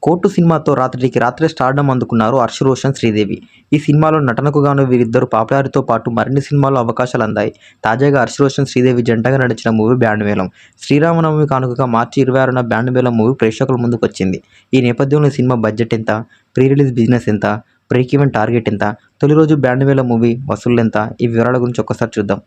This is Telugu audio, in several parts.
కోర్టు సినిమాతో రాత్రికి రాత్రే స్టార్డమ్ అందుకున్నారు హర్ష్ రోషన్, శ్రీదేవి. ఈ సినిమాలో నటనకు గాను వీరిద్దరు పాపులారిటీతో పాటు మరిన్ని సినిమాల్లో అవకాశాలు అందాయి. తాజాగా హర్ష్ రోషన్, శ్రీదేవి జంటగా నటించిన మూవీ బ్యాండ్ మేళం. శ్రీరామనవమి కానుకగా మార్చి 26న బ్యాండ్ మేళం మూవీ ప్రేక్షకుల ముందుకు వచ్చింది. ఈ నేపథ్యంలో ఈ సినిమా బడ్జెట్ ఎంత, ప్రీ రిలీజ్ బిజినెస్ ఎంత, బ్రేక్ ఈవెన్ టార్గెట్ ఎంత, తొలి రోజు బ్యాండ్ మేళం మూవీ వసూళ్లు ఎంత, ఈ వివరాల గురించి ఒక్కసారి చూద్దాం.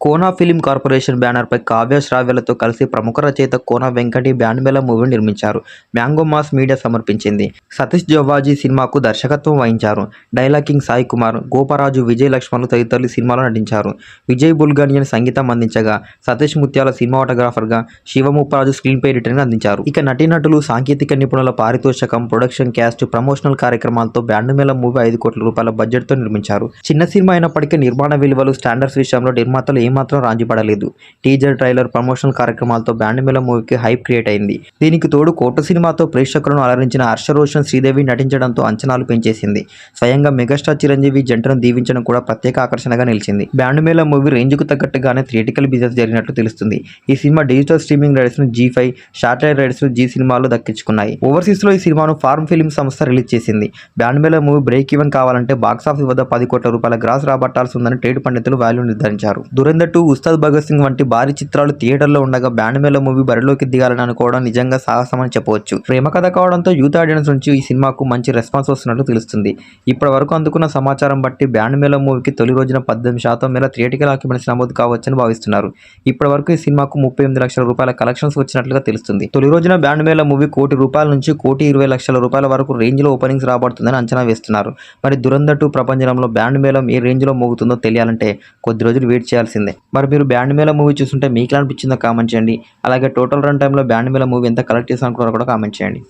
కోనా ఫిలిం కార్పొరేషన్ బ్యానర్పై కావ్య శ్రావ్యలతో కలిసి ప్రముఖ రచయిత కోన వెంకటి బ్యాండ్ మేళం మూవీని నిర్మించారు. మ్యాంగో మాస్ మీడియా సమర్పించింది. సతీష్ జవ్వాజీ సినిమాకు దర్శకత్వం వహించారు. డైలాకింగ్ సాయి కుమార్, గోపరాజు, విజయ్ లక్ష్మణులు తదితరులు సినిమాలో నటించారు. విజయ్ బుల్గనియన్ సంగీతం అందించగా, సతీష్ ముత్యాల సినిమాటోగ్రాఫర్గా, శివముప్పరాజు స్క్రీన్ ప్లే ఎడిటర్ని అందించారు. ఇక నటీనటులు, సాంకేతిక నిపుణుల పారితోషికం, ప్రొడక్షన్ క్యాస్ట్, ప్రమోషనల్ కార్యక్రమాలతో బ్యాండ్ మేళం మూవీ 5 కోట్ల రూపాయల బడ్జెట్తో నిర్మించారు. చిన్న సినిమా అయినప్పటికీ నిర్మాణ విలువలు, స్టాండర్డ్స్ విషయంలో నిర్మాతలు ఏమాత్రం రాజీపడలేదు. టీజర్, ట్రైలర్, ప్రమోషనల్ కార్యక్రమాలతో బ్యాండ్ మేళం మూవీకి హైప్ క్రియేట్ అయింది. దీనికి తోడు కోర్టు సినిమాతో ప్రేక్షకులను అలరించిన హర్ష రోషన్, శ్రీదేవి నటించడంతో అంచనాలు పెంచేసింది. స్వయంగా మెగాస్టార్ చిరంజీవి జంటను దీవించడం కూడా ప్రత్యేక ఆకర్షణగా నిలిచింది. బ్యాండ్ మేళం మూవీ రేంజ్కు తగ్గట్టుగానే థియేటికల్ బిజినెస్ జరిగినట్లు తెలుస్తుంది. ఈ సినిమా డిజిటల్ స్ట్రీమింగ్ రైట్స్ ను G5, శాటిలైట్ రైట్స్ ను జీ సినిమాలో దక్కించుకున్నాయి. ఓవర్సీస్ లో ఈ సినిమాను ఫార్మ్ ఫిలిం సంస్థ రిలీజ్ చేసింది. బ్యాండ్ మేళం మూవీ బ్రేక్ ఈవెన్ కావాలంటే బాక్సాఫీస్ వద్ద 10 కోట్ల రూపాయల గ్రాస్ రాబట్టాల్సి ఉందని ట్రేడ్ పండితులు వాల్యూ నిర్ధారించారు. దురంధర్ 2, ఉస్తాద్ భగత్ సింగ్ వంటి భారీ చిత్రాలు థియేటర్లో ఉండగా బ్యాండ్ మేళం మూవీ బరిలోకి దిగాలని అనుకోవడం నిజంగా సాహసం అని చెప్పవచ్చు. ప్రేమ కథ కావడంతో యూత్ ఆడియన్స్ నుంచి ఈ సినిమాకు మంచి రెస్పాన్స్ వస్తున్నట్లు తెలుస్తుంది. ఇప్పటి వరకు అందుకున్న సమాచారం బట్టి బ్యాండ్ మేళం మూవీకి తొలి రోజున 18% మేర థియేటికల్ ఆక్యుపెన్సీ నమోదు కావచ్చని భావిస్తున్నారు. ఇప్పటి వరకు ఈ సినిమాకు 38 లక్షల రూపాయల కలెక్షన్స్ వచ్చినట్లుగా తెలుస్తుంది. తొలి రోజున బ్యాండ్ మేళం మూవీ ₹1 కోటి నుంచి ₹1,20,00,000 వరకు రేంజ్ లో ఓపెనింగ్స్ రాబడుతుందని అంచనా వేస్తున్నారు. మరి దురంధర్ 2 ప్రపంచంలో బ్యాండ్ మేళం ఏ రేంజ్ లో మోగుతుందో తెలియాలంటే కొద్ది రోజులు వెయిట్ చేయాల్సిందే. మరి మీరు బ్యాండ్ మేళం మూవీ చూస్తుంటే మీకు ఎలా అనిపించిందో కామెంట్ చేయండి. అలాగే టోటల్ రన్ టైంలో బ్యాండ్ మేళం మూవీ ఎంత కలెక్ట్ చేసాను కూడా కామెంట్ చేయండి.